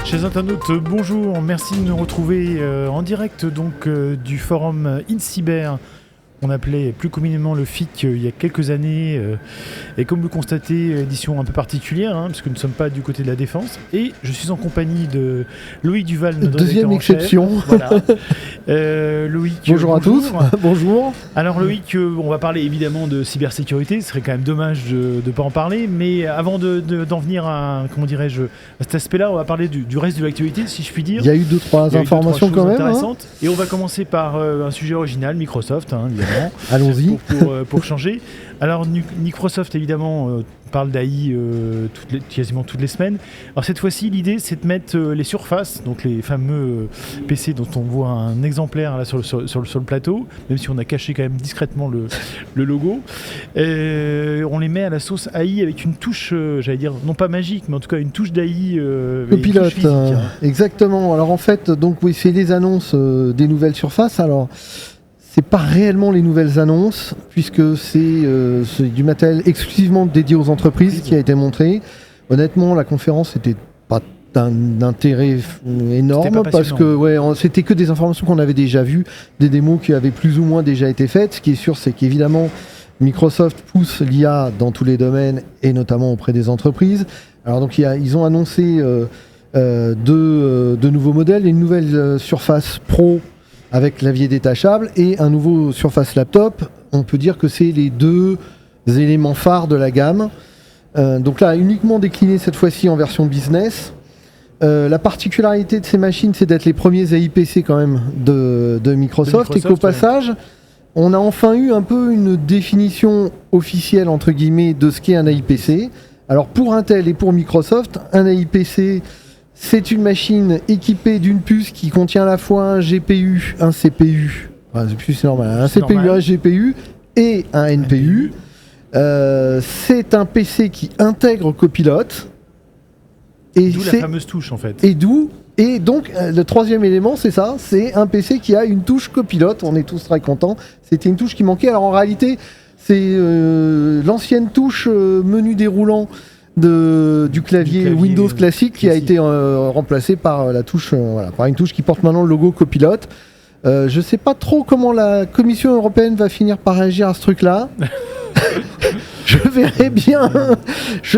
Chers internautes, bonjour, merci de nous retrouver en direct du forum InCyber. On appelait plus communément le FIC il y a quelques années. Et comme vous le constatez, édition un peu particulière, parce que nous ne sommes pas du côté de la défense. Et je suis en compagnie de Loïc Duval, notre deuxième exception. Voilà. Loïc, bonjour à tous. Bonjour. Alors Loïc, on va parler évidemment de cybersécurité. Ce serait quand même dommage de ne pas en parler. Mais avant d'en venir à, comment dirais-je, à cet aspect-là, on va parler du reste de l'actualité, si je puis dire. Il y a eu 2-3 informations quand même. Et on va commencer par un sujet original, Microsoft, évidemment. Allons-y. Pour changer. Alors Microsoft évidemment parle d'AI quasiment toutes les semaines. Alors cette fois-ci l'idée c'est de mettre les surfaces, donc les fameux PC dont on voit un exemplaire là sur le plateau, même si on a caché quand même discrètement le logo. On les met à la sauce AI avec une touche, j'allais dire non pas magique, mais en tout cas une touche d'AI pilote. Exactement. Alors en fait donc oui c'est les annonces des nouvelles surfaces. Alors c'est pas réellement les nouvelles annonces, puisque c'est du matériel exclusivement dédié aux entreprises qui a été montré. Honnêtement, la conférence n'était pas d'un intérêt énorme, parce que c'était que des informations qu'on avait déjà vues, des démos qui avaient plus ou moins déjà été faites. Ce qui est sûr, c'est qu'évidemment, Microsoft pousse l'IA dans tous les domaines, et notamment auprès des entreprises. Alors donc, ils ont annoncé deux nouveaux modèles, une nouvelle Surface Pro, avec clavier détachable et un nouveau Surface Laptop. On peut dire que c'est les deux éléments phares de la gamme. Donc là, uniquement décliné cette fois-ci en version business. La particularité de ces machines, c'est d'être les premiers AIPC quand même de Microsoft, et qu'au passage, on a enfin eu un peu une définition officielle, entre guillemets, de ce qu'est un AIPC. Alors pour Intel et pour Microsoft, un AIPC... c'est une machine équipée d'une puce qui contient à la fois un GPU, un CPU, c'est normal, un CPU, normal. Un GPU et un NPU. C'est un PC qui intègre Copilot. D'où la fameuse touche en fait. Et donc le troisième élément, c'est ça, c'est un PC qui a une touche Copilot. On est tous très contents. C'était une touche qui manquait. Alors en réalité, c'est l'ancienne touche menu déroulant du clavier Windows classique qui a été remplacé par la touche, par une touche qui porte maintenant le logo Copilot. Je sais pas trop comment la Commission européenne va finir par réagir à ce truc-là. Je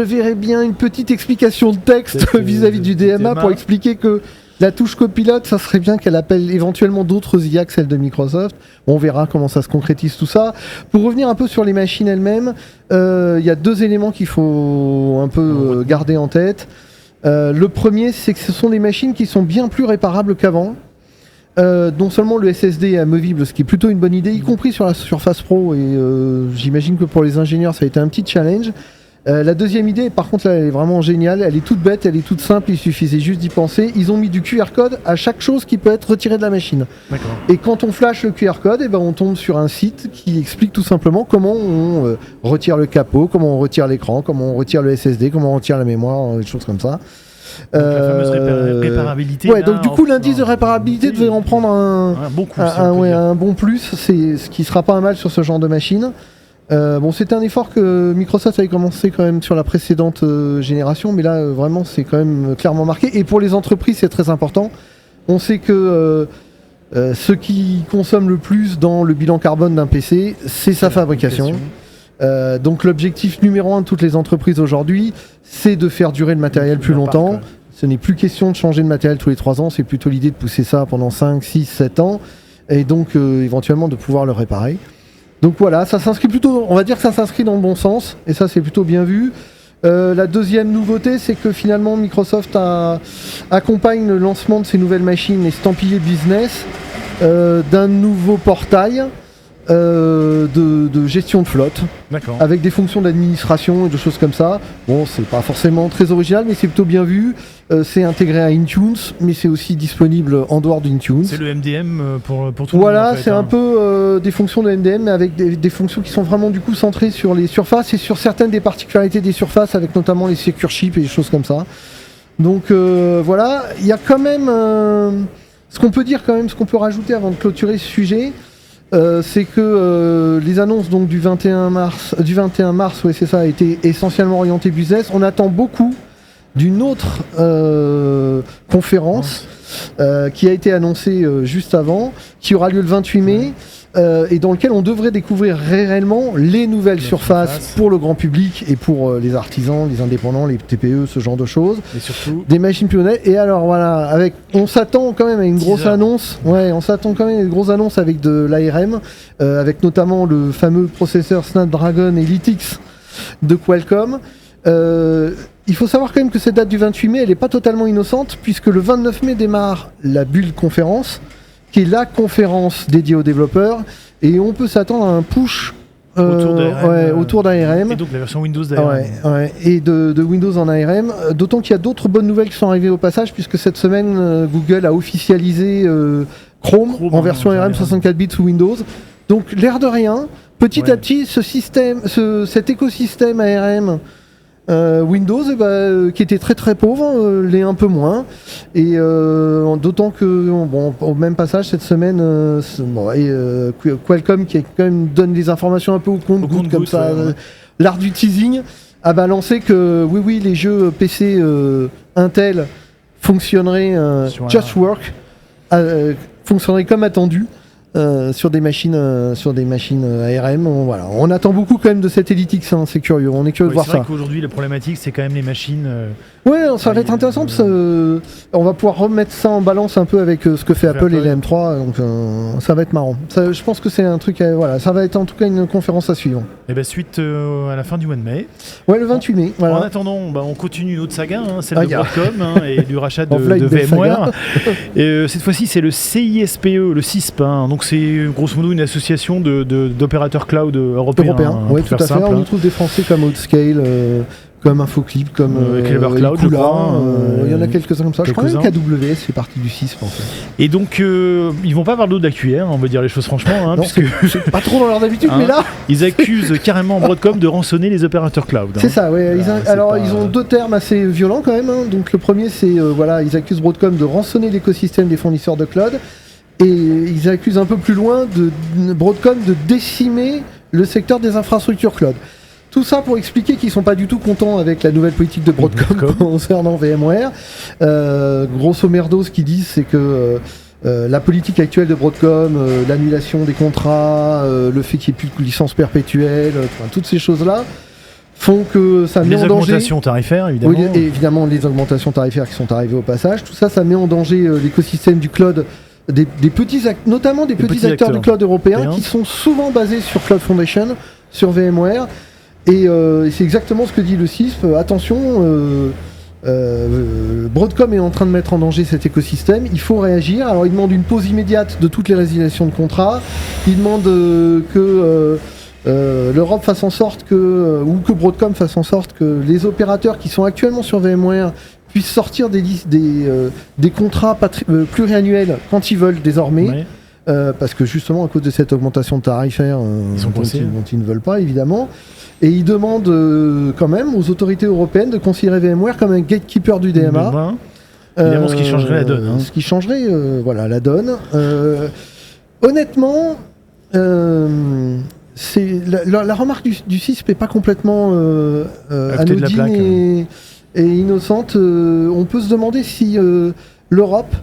verrais bien une petite explication de texte vis-à-vis du DMA pour expliquer que la touche Copilot, ça serait bien qu'elle appelle éventuellement d'autres IA que celle de Microsoft. On verra comment ça se concrétise tout ça. Pour revenir un peu sur les machines elles-mêmes, il y a deux éléments qu'il faut un peu garder en tête. Le premier, c'est que ce sont des machines qui sont bien plus réparables qu'avant. Non seulement le SSD est amovible, ce qui est plutôt une bonne idée, y compris sur la Surface Pro, et j'imagine que pour les ingénieurs, ça a été un petit challenge. La deuxième idée, par contre, là, elle est vraiment géniale. Elle est toute bête, elle est toute simple, il suffisait juste d'y penser. Ils ont mis du QR code à chaque chose qui peut être retirée de la machine. D'accord. Et quand on flash le QR code, on tombe sur un site qui explique tout simplement comment on retire le capot, comment on retire l'écran, comment on retire le SSD, comment on retire la mémoire, des choses comme ça. Donc, la fameuse réparabilité. Donc du coup, l'indice de réparabilité devait en prendre un bon coup, un bon plus, c'est ce qui sera pas un mal sur ce genre de machine. C'était un effort que Microsoft avait commencé quand même sur la précédente génération, mais là vraiment c'est quand même clairement marqué. Et pour les entreprises c'est très important. On sait que ce qui consomme le plus dans le bilan carbone d'un PC, c'est sa fabrication. Donc l'objectif numéro 1 de toutes les entreprises aujourd'hui, c'est de faire durer le matériel plus longtemps. Ce n'est plus question de changer de matériel tous les 3 ans, c'est plutôt l'idée de pousser ça pendant 5, 6, 7 ans, et donc éventuellement de pouvoir le réparer. Donc voilà, ça s'inscrit plutôt, on va dire que ça s'inscrit dans le bon sens, et ça c'est plutôt bien vu. La deuxième nouveauté, c'est que finalement Microsoft accompagne le lancement de ces nouvelles machines estampillées business d'un nouveau portail de gestion de flotte. D'accord. Avec des fonctions d'administration et de choses comme ça. Bon, c'est pas forcément très original, mais c'est plutôt bien vu. C'est intégré à Intune, mais c'est aussi disponible en dehors d'Intune. C'est le MDM pour tout le monde. Voilà, c'est un peu des fonctions de MDM, mais avec des fonctions qui sont vraiment du coup centrées sur les surfaces et sur certaines des particularités des surfaces, avec notamment les secure chips et des choses comme ça. Donc voilà, il y a quand même ce qu'on peut dire quand même, ce qu'on peut rajouter avant de clôturer ce sujet. C'est que les annonces donc du 21 mars, c'est ça, a été essentiellement orientées business. On attend beaucoup d'une autre conférence qui a été annoncée juste avant, qui aura lieu le 28 mai. Et dans lequel on devrait découvrir réellement les nouvelles surfaces pour le grand public et pour les artisans, les indépendants, les TPE, ce genre de choses. Et surtout des machines pionnières. Et alors voilà, on s'attend quand même à une grosse annonce. Ouais, on s'attend quand même à une grosse annonce avec de l'ARM, avec notamment le fameux processeur Snapdragon Elite X de Qualcomm. Il faut savoir quand même que cette date du 28 mai, elle n'est pas totalement innocente, puisque le 29 mai démarre la Build Conférence, qui est la conférence dédiée aux développeurs, et on peut s'attendre à un push autour d'ARM. Et donc la version Windows d'ARM. Et de Windows en ARM, d'autant qu'il y a d'autres bonnes nouvelles qui sont arrivées au passage, puisque cette semaine, Google a officialisé Chrome en version ARM 64 bits sous Windows. Donc l'air de rien, petit à petit, cet écosystème ARM Windows, qui était très très pauvre, l'est un peu moins. Et d'autant que, au même passage cette semaine, Qualcomm, qui quand même donne des informations un peu au compte-gouttes comme ça, l'art du teasing, a balancé que oui, les jeux PC Intel fonctionneraient Just Work, fonctionneraient comme attendu. Sur des machines ARM, on attend beaucoup quand même de cette Elite X, c'est curieux, on est curieux de voir ça. C'est vrai qu'aujourd'hui la problématique c'est quand même les machines. Ça va être intéressant parce que on va pouvoir remettre ça en balance un peu avec ce que fait Apple et les M3, donc ça va être marrant. Je pense que c'est un truc, ça va être en tout cas une conférence à suivre. Et suite à la fin du mois de mai. Ouais, le 28 mai. Voilà. En attendant, on continue une autre saga, celle de Broadcom et du rachat de VMware. Et cette fois-ci c'est le CISPE, le CISP. Donc c'est grosso modo une association d'opérateurs cloud européens. Oui, tout à fait. On y trouve des Français comme Outscale, comme Infoclip, comme Clever Cloud, il y en a quelques-uns comme ça. Je crois même qu'AWS fait partie du CISP en fait. Et donc ils vont pas avoir de l'eau de la cuillère, on va dire les choses franchement, puisque c'est pas trop dans leur d'habitude, mais là ils accusent carrément Broadcom de rançonner les opérateurs cloud. C'est ça, ouais. Ils ont deux termes assez violents quand même. Donc le premier c'est ils accusent Broadcom de rançonner l'écosystème des fournisseurs de cloud. Et ils accusent un peu plus loin Broadcom de décimer le secteur des infrastructures cloud. Tout ça pour expliquer qu'ils ne sont pas du tout contents avec la nouvelle politique de Broadcom concernant VMware. Grosso merdo, ce qu'ils disent, c'est que la politique actuelle de Broadcom, l'annulation des contrats, le fait qu'il n'y ait plus de licence perpétuelle, toutes ces choses-là, font que ça met en danger... Les augmentations tarifaires, évidemment. Oui, et évidemment, les augmentations tarifaires qui sont arrivées au passage. Tout ça, ça met en danger l'écosystème du cloud, notamment des petits acteurs du cloud européen qui sont souvent basés sur Cloud Foundation, sur VMware. Et c'est exactement ce que dit le CISP. Attention, Broadcom est en train de mettre en danger cet écosystème. Il faut réagir. Alors, il demande une pause immédiate de toutes les résiliations de contrats. Il demande que l'Europe fasse en sorte ou que Broadcom fasse en sorte que les opérateurs qui sont actuellement sur VMware puissent sortir des contrats pluriannuels quand ils veulent désormais. Ouais. Parce que justement à cause de cette augmentation tarifaire dont ils ne veulent pas évidemment, et ils demandent quand même aux autorités européennes de considérer VMware comme un gatekeeper du DMA. Évidemment, ce qui changerait la donne. Ce qui changerait la donne. Honnêtement, c'est la remarque du CISP n'est pas complètement anodine et innocente. On peut se demander si l'Europe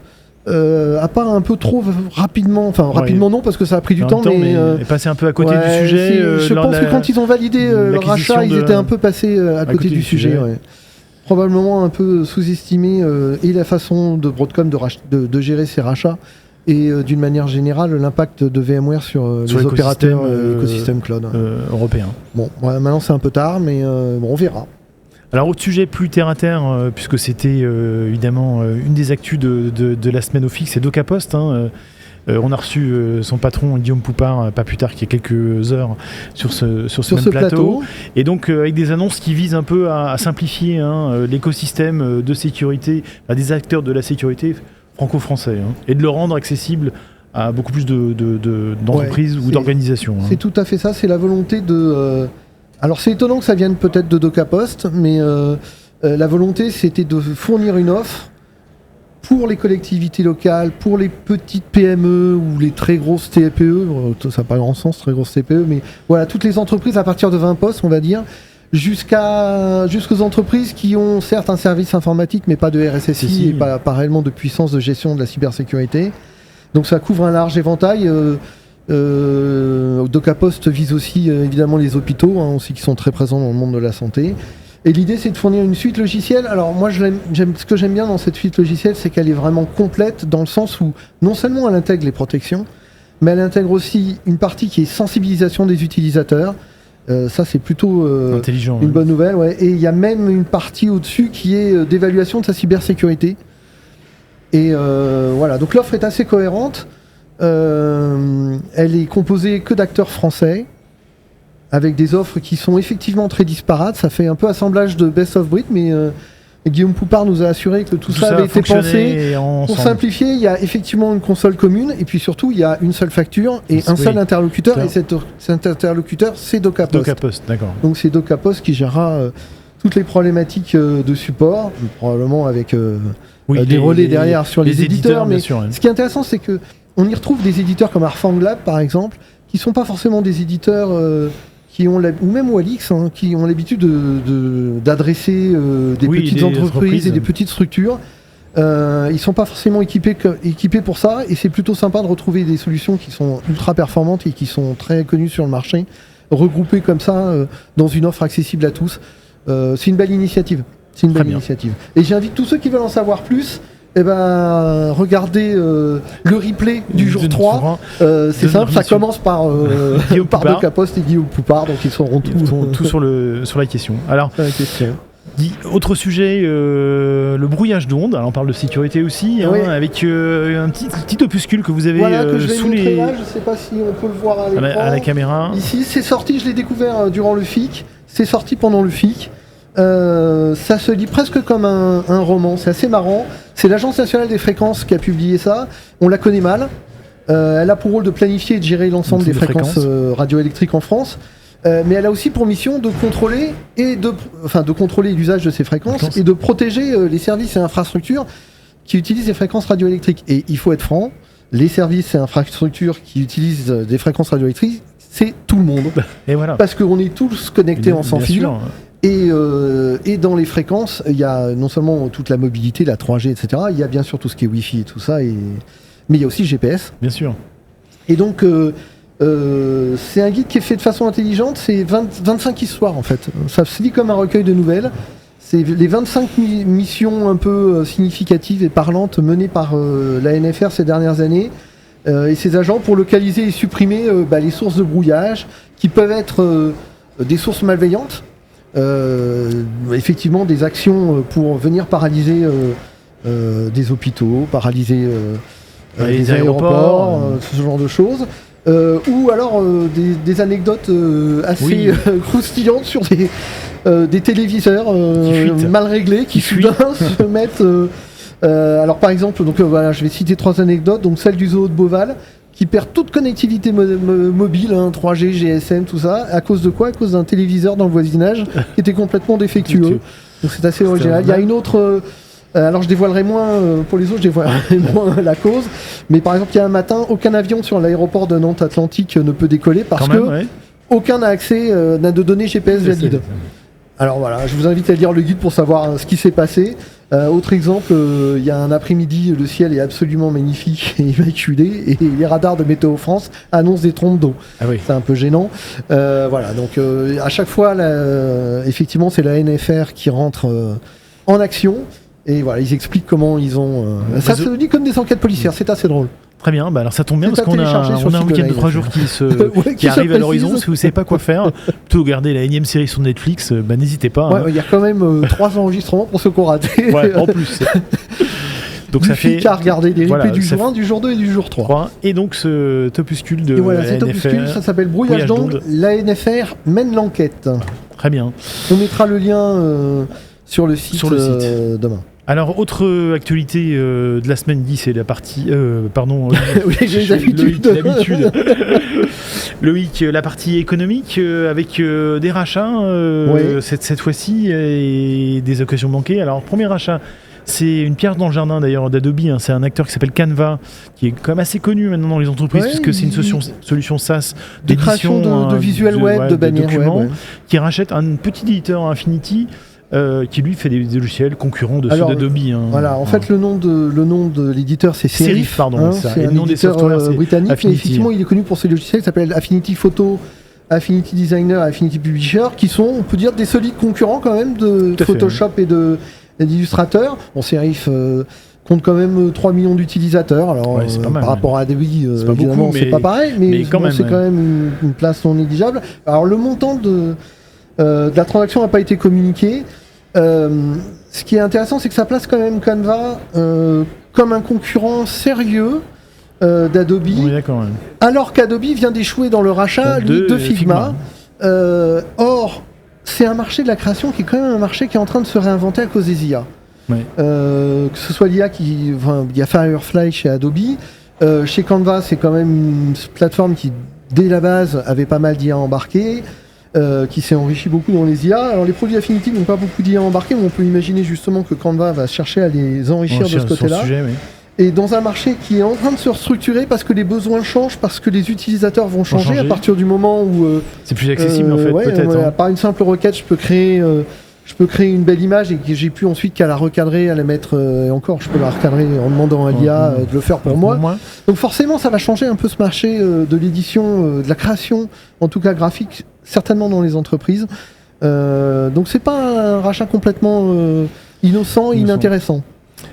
à part un peu trop rapidement, rapidement non parce que ça a pris du temps, mais passé un peu à côté du sujet. Je pense que quand ils ont validé le rachat, ils étaient un peu passés à côté du sujet. Ouais. Probablement un peu sous-estimé et la façon de Broadcom de gérer ses rachats et d'une manière générale l'impact de VMware sur les opérateurs l'écosystème cloud européen. Bon, maintenant c'est un peu tard, mais on verra. Alors autre sujet plus terre à terre, puisque c'était évidemment une des actus de la semaine au fixe, c'est DocaPost. On a reçu son patron Guillaume Poupard pas plus tard qu'il y a quelques heures sur ce même plateau. Et donc avec des annonces qui visent un peu à simplifier l'écosystème de sécurité des acteurs de la sécurité franco-français et de le rendre accessible à beaucoup plus d'entreprises ou d'organisations. C'est tout à fait ça, c'est la volonté de... Alors c'est étonnant que ça vienne peut-être de DocaPost, mais la volonté c'était de fournir une offre pour les collectivités locales, pour les petites PME ou les très grosses TPE, ça n'a pas grand sens, très grosses TPE, mais voilà, toutes les entreprises à partir de 20 postes, on va dire, jusqu'aux entreprises qui ont certes un service informatique, mais pas de RSSI et pas réellement de puissance de gestion de la cybersécurité. Donc ça couvre un large éventail. DocaPost vise aussi évidemment les hôpitaux, aussi qui sont très présents dans le monde de la santé. Et l'idée, c'est de fournir une suite logicielle. Alors moi, ce que j'aime bien dans cette suite logicielle, c'est qu'elle est vraiment complète dans le sens où non seulement elle intègre les protections, mais elle intègre aussi une partie qui est sensibilisation des utilisateurs. Ça, c'est plutôt intelligent, une bonne nouvelle. Ouais. Et il y a même une partie au-dessus qui est d'évaluation de sa cybersécurité. Et voilà, donc l'offre est assez cohérente. Elle est composée que d'acteurs français, avec des offres qui sont effectivement très disparates. Ça fait un peu assemblage de Best of Breed, mais Guillaume Poupard nous a assuré que tout ça avait été pensé pour simplifier. Il y a effectivement une console commune, et puis surtout, il y a une seule facture et un seul interlocuteur, et cet interlocuteur, c'est DocaPost. DocaPost, d'accord. Donc c'est DocaPost qui gérera toutes les problématiques de support, probablement avec des relais derrière sur les éditeurs. Mais sûr, ce qui est intéressant, c'est que on y retrouve des éditeurs comme Arfanglab, par exemple, qui ne sont pas forcément des éditeurs ou même Walix, qui ont l'habitude d'adresser des petites entreprises et des petites structures. Ils ne sont pas forcément équipés pour ça, et c'est plutôt sympa de retrouver des solutions qui sont ultra performantes et qui sont très connues sur le marché, regroupées comme ça dans une offre accessible à tous. C'est une belle initiative. Et j'invite tous ceux qui veulent en savoir plus. Regardez le replay du jour 3. C'est simple, ça commence par DocaPost et Guillaume Poupard, donc ils sauront tout sur la question. Alors, autre sujet, le brouillage d'ondes. Alors on parle de sécurité aussi, avec un petit opuscule que vous avez sous les... Là, je ne sais pas si on peut le voir à la caméra. Ici, c'est sorti, je l'ai découvert durant le FIC. C'est sorti pendant le FIC. Ça se lit presque comme un roman, c'est assez marrant. C'est l'Agence nationale des fréquences qui a publié ça. On la connaît mal. Elle a pour rôle de planifier et de gérer l'ensemble des fréquences radioélectriques en France. Mais elle a aussi pour mission de contrôler de contrôler l'usage de ces fréquences et de protéger les services et infrastructures qui utilisent les fréquences radioélectriques. Et il faut être franc, les services et infrastructures qui utilisent des fréquences radioélectriques, c'est tout le monde. Et voilà. Parce qu'on est tous connectés en sans fil. Et dans les fréquences, il y a non seulement toute la mobilité, la 3G, etc. Il y a bien sûr tout ce qui est Wi-Fi et tout ça, mais il y a aussi le GPS. Bien sûr. Et donc, c'est un guide qui est fait de façon intelligente. C'est 25 histoires, en fait. Ça se lit comme un recueil de nouvelles. C'est les 25 missions un peu significatives et parlantes menées par la NFR ces dernières années. Et ses agents pour localiser et supprimer les sources de brouillage, qui peuvent être des sources malveillantes. Effectivement des actions pour venir paralyser des hôpitaux, paralyser des aéroports, ce genre de choses. Ou alors des anecdotes assez croustillantes sur des téléviseurs mal réglés qui soudain se mettent... alors par exemple, je vais citer 3 anecdotes. Donc celle du zoo de Beauval, qui perd toute connectivité mobile, 3G, GSM, tout ça. À cause de quoi ? À cause d'un téléviseur dans le voisinage qui était complètement défectueux. Donc c'est assez original. Il y a une autre... alors je dévoilerai moins, pour les autres, je dévoilerai moins la cause. Mais par exemple, il y a un matin, aucun avion sur l'aéroport de Nantes Atlantique ne peut décoller parce que aucun n'a accès, n'a de données GPS valide. Alors voilà, je vous invite à lire le guide pour savoir ce qui s'est passé. Autre exemple, il y a un après-midi, le ciel est absolument magnifique et immaculé, et les radars de Météo France annoncent des trompes d'eau. Ah oui. C'est un peu gênant. Voilà, donc à chaque fois, effectivement, c'est la NFR qui rentre en action, et voilà, ils expliquent comment ils ont... ça se dit comme des enquêtes policières, c'est assez drôle. Très bien, alors ça tombe bien parce qu'on a un week-end de 3 jours qui arrive à l'horizon. Si vous ne savez pas quoi faire, plutôt regarder la énième série sur Netflix, n'hésitez pas. Il y a quand même 3 enregistrements pour ceux qui ont raté. Ouais, en plus. Donc ça fait qu'à regarder des replays du jour 1, du jour 2 et du jour 3. Et donc ce opuscule de la cet opuscule, ça s'appelle Brouillage d'ondes. La NFR mène l'enquête. Très bien. On mettra le lien sur le site demain. Alors, autre actualité de la semaine 10, c'est la partie... oui, j'ai l'habitude. Loïc, la partie économique, avec des rachats, cette fois-ci, et des occasions manquées. Alors, premier rachat, C'est une pierre dans le jardin d'ailleurs d'Adobe. C'est un acteur qui s'appelle Canva, qui est quand même assez connu maintenant dans les entreprises, puisque c'est une solution SaaS de création de visuels web, de bannières, documents, qui rachète un petit éditeur Affinity. Qui lui fait des logiciels concurrents de ceux d'Adobe. Voilà, en fait le nom de l'éditeur c'est Serif, pardon, c'est un éditeur britannique, mais effectivement il est connu pour ses logiciels qui s'appellent Affinity Photo, Affinity Designer, Affinity Publisher, qui sont, on peut dire, des solides concurrents quand même de Photoshop et d'Illustrator. Bon, Serif compte quand même 3 millions d'utilisateurs, alors par rapport à Adobe, évidemment c'est pas pareil, mais c'est quand même une place non négligeable. Alors le montant de la transaction n'a pas été communiquée. Ce qui est intéressant, c'est que ça place quand même Canva comme un concurrent sérieux d'Adobe, alors qu'Adobe vient d'échouer dans le rachat de Figma. Or, c'est un marché de la création qui est quand même un marché qui est en train de se réinventer à cause des IA. Que ce soit l'IA il y a Firefly chez Adobe. Chez Canva, c'est quand même une plateforme qui, dès la base, avait pas mal d'IA embarquées. Qui s'est enrichi beaucoup dans les IA. Alors les produits Affinity n'ont pas beaucoup d'IA embarqués, mais on peut imaginer justement que Canva va chercher à les enrichir de ce côté-là. Et dans un marché qui est en train de se restructurer parce que les besoins changent, parce que les utilisateurs vont changer à partir du moment où... c'est plus accessible en fait, peut-être. Par une simple requête, je peux créer une belle image et que j'ai pu ensuite qu'à la recadrer, à la mettre... et encore, je peux la recadrer en demandant à l'IA de le faire pour moi. Donc forcément, ça va changer un peu ce marché de l'édition, de la création, en tout cas graphique, certainement dans les entreprises. Donc c'est pas un rachat complètement innocent et inintéressant.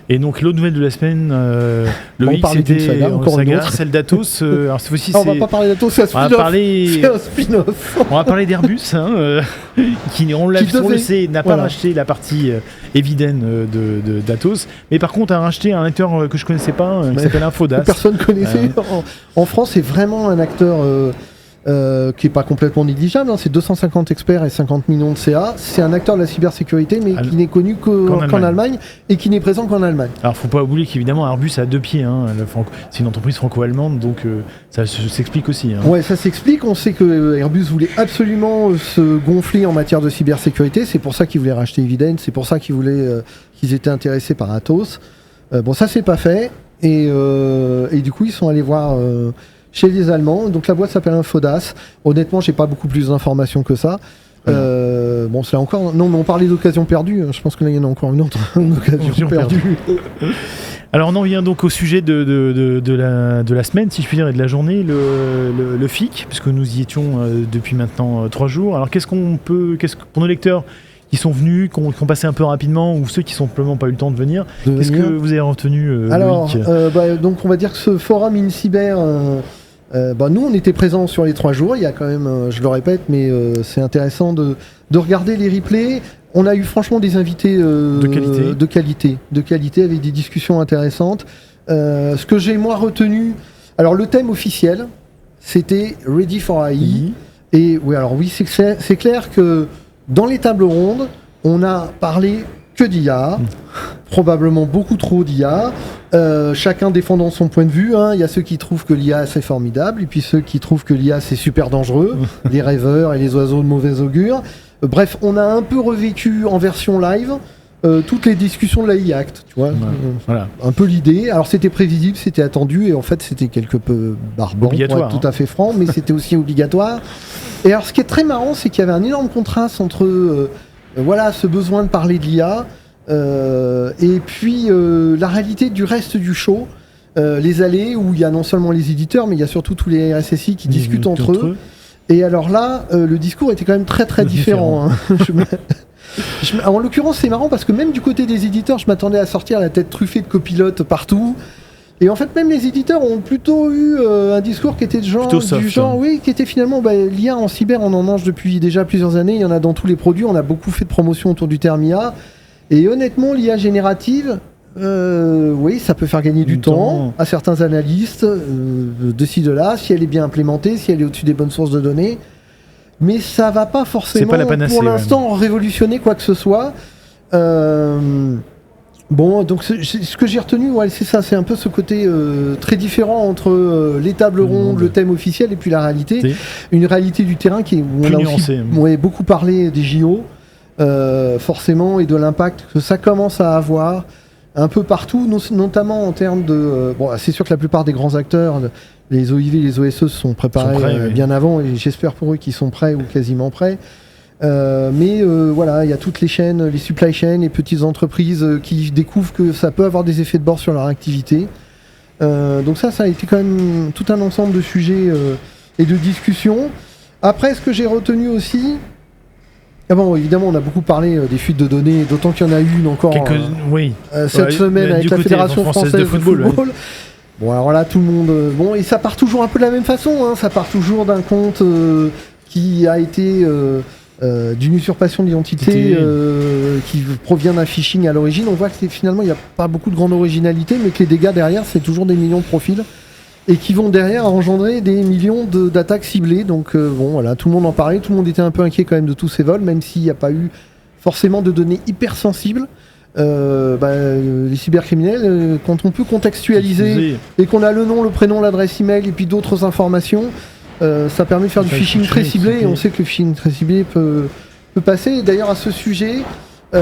Et donc l'autre nouvelle de la semaine, Loïc, c'était celle d'Atos. Alors cette fois-ci, on va pas parler d'Atos, c'est un spin-off. On va parler d'Airbus, qui on le sait, n'a pas racheté la partie Eviden d'Atos, mais par contre a racheté un acteur que je connaissais pas, qui s'appelle Infodas. Que personne connaissait. En France, c'est vraiment un acteur qui n'est pas complètement négligeable, c'est 250 experts et 50 millions de CA. C'est un acteur de la cybersécurité, mais qui n'est connu qu'en Allemagne et qui n'est présent qu'en Allemagne. Alors, faut pas oublier qu'évidemment, Airbus a 2 pieds. C'est une entreprise franco-allemande, donc ça s'explique aussi. Ouais, ça s'explique. On sait que Airbus voulait absolument se gonfler en matière de cybersécurité. C'est pour ça qu'ils voulaient racheter Eviden. C'est pour ça qu'ils étaient intéressés par Atos. Bon, ça c'est pas fait. Et du coup, ils sont allés voir chez les Allemands. Donc la boîte s'appelle Infodas. Honnêtement, j'ai pas beaucoup plus d'informations que ça. Bon, c'est encore... Non, mais on parlait d'occasion perdue. Je pense que là, il y en a encore une autre. Une occasion perdue. Alors, on en vient donc au sujet de la semaine, si je puis dire, et de la journée, le FIC, puisque nous y étions depuis maintenant 3 jours. Alors, pour nos lecteurs qui sont venus, qui ont passé un peu rapidement, ou ceux qui n'ont simplement pas eu le temps de venir, qu'est-ce que vous avez retenu, Alors, donc on va dire que ce forum InCyber... nous, on était présents sur les 3 jours. Il y a quand même, je le répète, mais c'est intéressant de regarder les replays. On a eu franchement des invités de qualité, avec des discussions intéressantes. Ce que j'ai moi retenu, alors le thème officiel, c'était Ready for AI. Et oui, c'est clair que dans les tables rondes, on a parlé que d'IA, probablement beaucoup trop d'IA, chacun défendant son point de vue. Il y a ceux qui trouvent que l'IA c'est formidable, et puis ceux qui trouvent que l'IA c'est super dangereux, les rêveurs et les oiseaux de mauvais augure. Bref, on a un peu revécu en version live toutes les discussions de la IACT, tu vois, voilà. Un peu l'idée. Alors c'était prévisible, c'était attendu, et en fait c'était quelque peu barbant, pour être tout à fait franc, mais c'était aussi obligatoire. Et alors ce qui est très marrant, c'est qu'il y avait un énorme contraste entre ce besoin de parler de l'IA et puis la réalité du reste du show, les allées où il y a non seulement les éditeurs, mais il y a surtout tous les RSSI qui discutent entre eux. Et alors là, le discours était quand même très très différent. En l'occurrence, c'est marrant parce que même du côté des éditeurs, je m'attendais à sortir la tête truffée de copilotes partout. Et en fait, même les éditeurs ont plutôt eu un discours qui était du genre, qui était finalement l'IA en cyber, on en mange depuis déjà plusieurs années. Il y en a dans tous les produits. On a beaucoup fait de promotion autour du terme IA. Et honnêtement, l'IA générative, ça peut faire gagner du temps à certains analystes de ci, de là, si elle est bien implémentée, si elle est au-dessus des bonnes sources de données. Mais ça va pas forcément, pour l'instant, révolutionner quoi que ce soit. Donc ce que j'ai retenu, c'est ça, c'est un peu ce côté très différent entre les tables rondes, le thème officiel et puis la réalité. Une réalité du terrain où on a aussi beaucoup parlé des JO, forcément, et de l'impact que ça commence à avoir un peu partout, notamment en termes de... c'est sûr que la plupart des grands acteurs, les OIV, les OSE se sont préparés bien avant, et j'espère pour eux qu'ils sont prêts ou quasiment prêts. Mais il y a toutes les chaînes, les supply chains, les petites entreprises qui découvrent que ça peut avoir des effets de bord sur leur activité. Donc ça a été quand même tout un ensemble de sujets et de discussions. Après, ce que j'ai retenu aussi... évidemment, on a beaucoup parlé des fuites de données, d'autant qu'il y en a eu une encore cette semaine avec la Fédération française de football. Ouais. Bon, alors là, tout le monde... et ça part toujours un peu de la même façon. Ça part toujours d'un compte qui a été d'une usurpation d'identité qui provient d'un phishing à l'origine. On voit que finalement, il n'y a pas beaucoup de grande originalité, mais que les dégâts derrière, c'est toujours des millions de profils. Et qui vont derrière engendrer des millions d'attaques ciblées. Donc tout le monde en parlait, tout le monde était un peu inquiet quand même de tous ces vols, même s'il n'y a pas eu forcément de données hyper sensibles. Les cybercriminels, quand on peut contextualiser et qu'on a le nom, le prénom, l'adresse email et puis d'autres informations, ça permet de faire du phishing très ciblé, et on sait que le phishing très ciblé peut passer. Et d'ailleurs à ce sujet, il y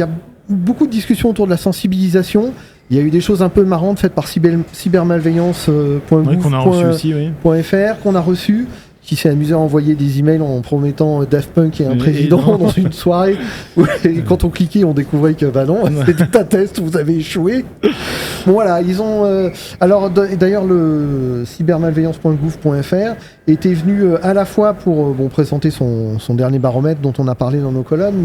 a beaucoup de discussions autour de la sensibilisation. Il y a eu des choses un peu marrantes faites par cybermalveillance.gouv.fr qu'on a reçu, qui s'est amusé à envoyer des emails en promettant Daft Punk et un président dans une soirée. Et quand on cliquait, on découvrait que c'était un test, vous avez échoué. Bon voilà, ils ont... d'ailleurs, le cybermalveillance.gouv.fr était venu à la fois pour présenter son dernier baromètre dont on a parlé dans nos colonnes,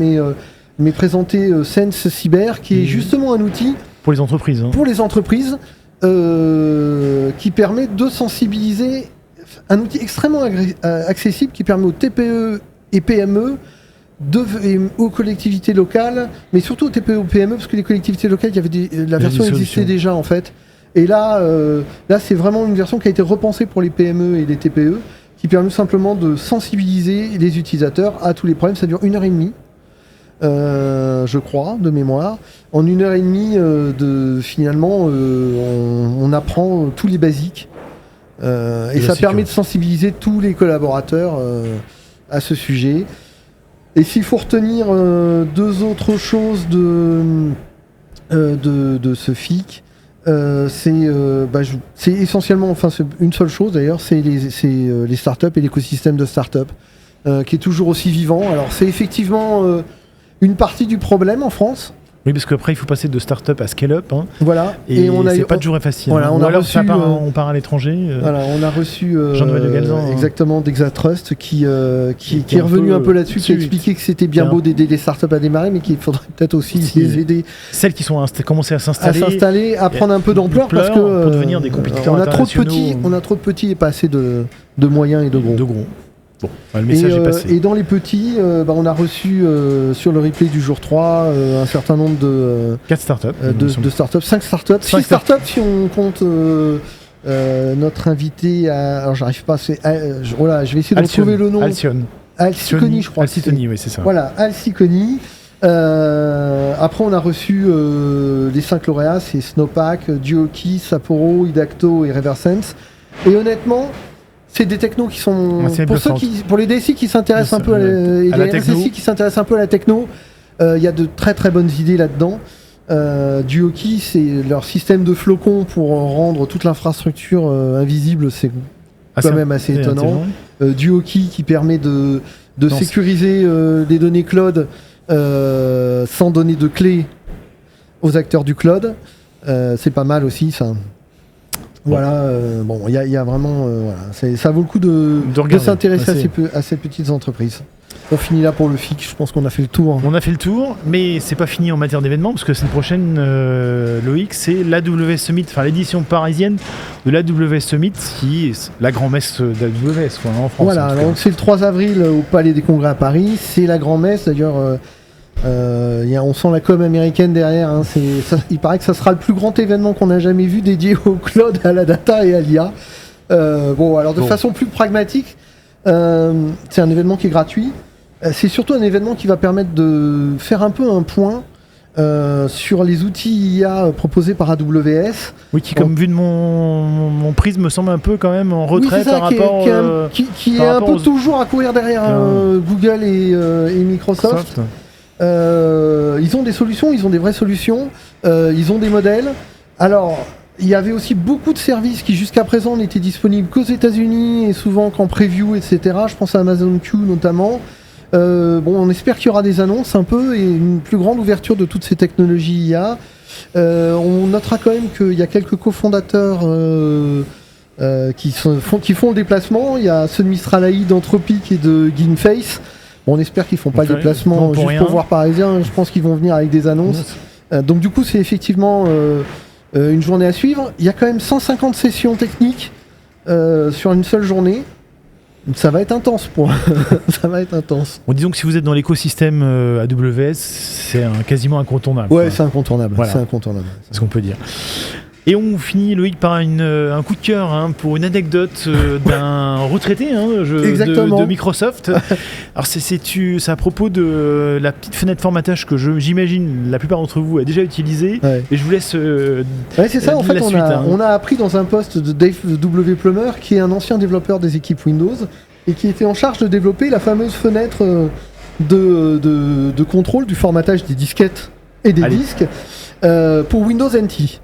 mais présenter Sense Cyber, qui est justement un outil... Pour les entreprises. Pour les entreprises, qui permet de sensibiliser, un outil extrêmement accessible qui permet aux TPE et PME, et aux collectivités locales, mais surtout aux TPE et PME, parce que les collectivités locales, la version existait déjà en fait. Et là c'est vraiment une version qui a été repensée pour les PME et les TPE, qui permet simplement de sensibiliser les utilisateurs à tous les problèmes. Ça dure 1h30. Je crois, de mémoire. En 1h30, finalement, on apprend tous les basiques. Et ça permet de sensibiliser tous les collaborateurs à ce sujet. Et s'il faut retenir deux autres choses de ce FIC, c'est essentiellement, c'est une seule chose d'ailleurs, c'est les startups et l'écosystème de startups, qui est toujours aussi vivant. Alors c'est effectivement... une partie du problème en France. Oui, parce qu'après, il faut passer de start-up à scale-up. Voilà. Et c'est pas toujours facile. Voilà, on part à l'étranger. Voilà, on a reçu Jean-Noël de Galzan, exactement, d'Exatrust, qui est revenu un peu là-dessus, qui a expliqué que c'était bien beau d'aider les startups à démarrer, mais qu'il faudrait peut-être aussi les aider. Celles qui sont commencées à s'installer. À prendre un peu d'ampleur, parce que pour devenir des compétiteurs internationaux. On a trop de petits et pas assez de moyens et de gros. Bon, le message est passé. Et dans les petits, on a reçu sur le replay du jour 3 un certain nombre de 4 startups, de startups, 5 startups, 6 startups si on compte notre invité alors j'arrive pas, je vais essayer de retrouver le nom. Alciconi, je crois. Alciconi, oui, c'est ça. Voilà, Alciconi. Après on a reçu les 5 lauréats, c'est Snowpack, Duoki, Sapporo, Idacto et Reversense. Et honnêtement, c'est des technos qui sont pour les DSI qui s'intéressent un peu et les RSSI qui s'intéressent un peu à la techno. Il y a de très très bonnes idées là-dedans. Duoki, c'est leur système de flocons pour rendre toute l'infrastructure invisible. C'est quand même assez étonnant. Duoki qui permet de sécuriser les données cloud sans donner de clés aux acteurs du cloud. C'est pas mal aussi ça. Voilà, il y a vraiment... ça vaut le coup de s'intéresser à ces petites entreprises. On finit là pour le FIC, je pense qu'on a fait le tour. On a fait le tour, mais c'est pas fini en matière d'événements, parce que la semaine prochaine, Loïc, c'est l'AWS Summit, enfin l'édition parisienne de l'AWS Summit, qui est la grand-messe d'AWS en France. Voilà, donc c'est le 3 avril au Palais des Congrès à Paris, c'est la grand-messe, d'ailleurs... on sent la com américaine derrière, il paraît que ça sera le plus grand événement qu'on a jamais vu dédié au cloud, à la data et à l'IA. Façon plus pragmatique, c'est un événement qui est gratuit. C'est surtout un événement qui va permettre de faire un peu un point sur les outils IA proposés par AWS. Oui, qui comme vu de mon prisme me semble un peu quand même en retrait par rapport... qui est un peu toujours à courir derrière Google et Microsoft. Ils ont des solutions, ils ont des vraies solutions, ils ont des modèles. Alors, il y avait aussi beaucoup de services qui jusqu'à présent n'étaient disponibles qu'aux États-Unis et souvent qu'en preview, etc. Je pense à Amazon Q notamment. On espère qu'il y aura des annonces un peu et une plus grande ouverture de toutes ces technologies IA. On notera quand même qu'il y a quelques cofondateurs qui font le déplacement. Il y a ceux de Mistral AI, d'Anthropic et de GameFace. Bon, on espère qu'ils font pas le déplacement juste pour voir parisien. Je pense qu'ils vont venir avec des annonces. Donc du coup, c'est effectivement une journée à suivre. Il y a quand même 150 sessions techniques sur une seule journée. Ça va être intense ça va être intense. Bon, disons que si vous êtes dans l'écosystème AWS, c'est quasiment incontournable. Ouais, c'est incontournable. Voilà. C'est incontournable. C'est ce qu'on peut dire. Et on finit, Loïc, par un coup de cœur pour une anecdote d'un retraité de Microsoft. Alors, c'est à propos de la petite fenêtre formatage que j'imagine la plupart d'entre vous a déjà utilisée. Ouais. Et je vous laisse c'est ça, en fait, on a appris dans un post de Dave W. Plummer, qui est un ancien développeur des équipes Windows, et qui était en charge de développer la fameuse fenêtre de contrôle du formatage des disquettes et des disques pour Windows NT.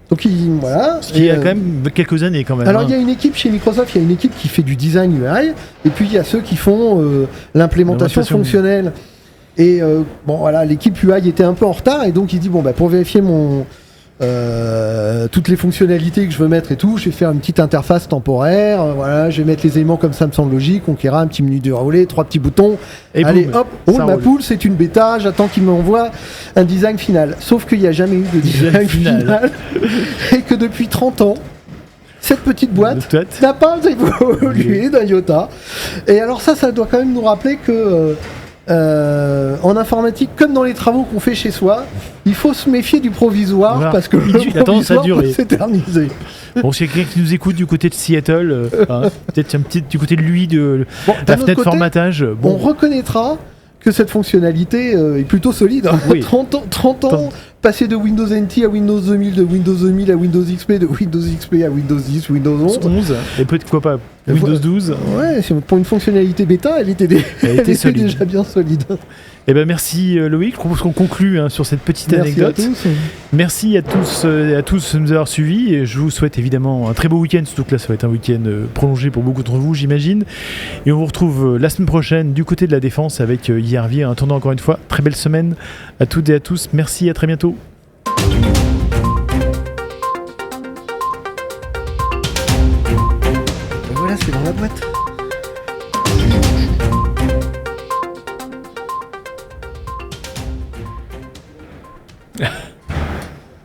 Donc voilà. Ce qui y a quand même quelques années quand même. Alors il y a une équipe chez Microsoft, il y a une équipe qui fait du design UI, et puis il y a ceux qui font l'implémentation fonctionnelle. Et l'équipe UI était un peu en retard, et donc il dit pour vérifier toutes les fonctionnalités que je veux mettre et tout, je vais faire une petite interface temporaire, je vais mettre les éléments comme ça me semble logique, on conquérera un petit menu de rouler, 3 petits boutons, et allez boum, hop, roule ma poule, c'est une bêta, j'attends qu'il m'envoie un design final. Sauf qu'il n'y a jamais eu de design final et que depuis 30 ans, cette petite boîte n'a pas évolué d'un iota. Et alors ça doit quand même nous rappeler que en informatique, comme dans les travaux qu'on fait chez soi, il faut se méfier du provisoire parce que le provisoire peut s'éterniser. Bon, c'est quelqu'un qui nous écoute du côté de Seattle, peut-être un petit du côté de lui, de la fenêtre formatage. On reconnaîtra que cette fonctionnalité est plutôt solide. Oui. 30 ans passé de Windows NT à Windows 2000, de Windows 2000 à Windows XP, de Windows XP à Windows 10, Windows 11. Et peut-être quoi pas Windows 12. Ouais, pour une fonctionnalité bêta, elle était déjà bien solide. Eh ben merci Loïc, je propose qu'on conclue sur cette petite anecdote. Merci à tous de nous avoir suivis et je vous souhaite évidemment un très beau week-end, surtout que là ça va être un week-end prolongé pour beaucoup d'entre vous j'imagine. Et on vous retrouve la semaine prochaine du côté de la défense avec Yarvier. En attendant encore une fois, très belle semaine à toutes et à tous, merci, à très bientôt. Voilà, c'est dans la boîte.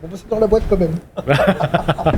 Bon, c'est dans la boîte quand même.